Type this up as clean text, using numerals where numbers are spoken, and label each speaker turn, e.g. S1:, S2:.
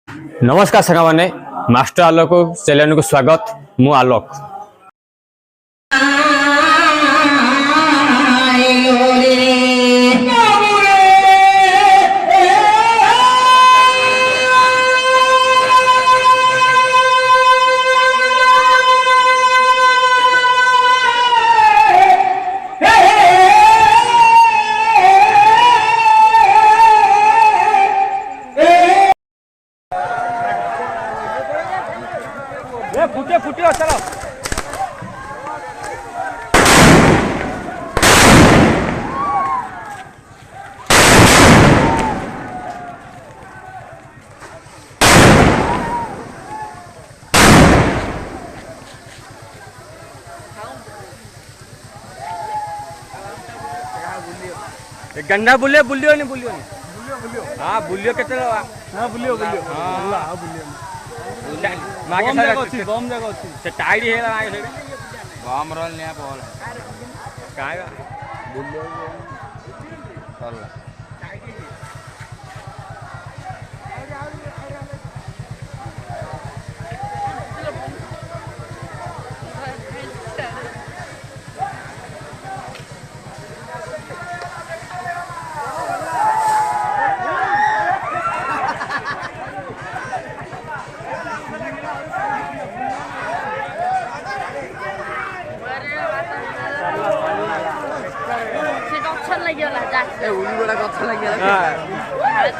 S1: नमस्कार सांगा मैंने master Alok channel को स्वागत मु आलोक
S2: फुटे फुटे चलो गंडा बुलियो बुलियो नहीं बुलियो नहीं हाँ बुलियो के चलो हाँ बुलियो बुलियो हाँ बुलियो मागे साइड बम जगह अछि से टाइड हेला मागे साइड बम रोल ने बोल काय बुलियो चल उड़ी बड़ा कच्चा लग गया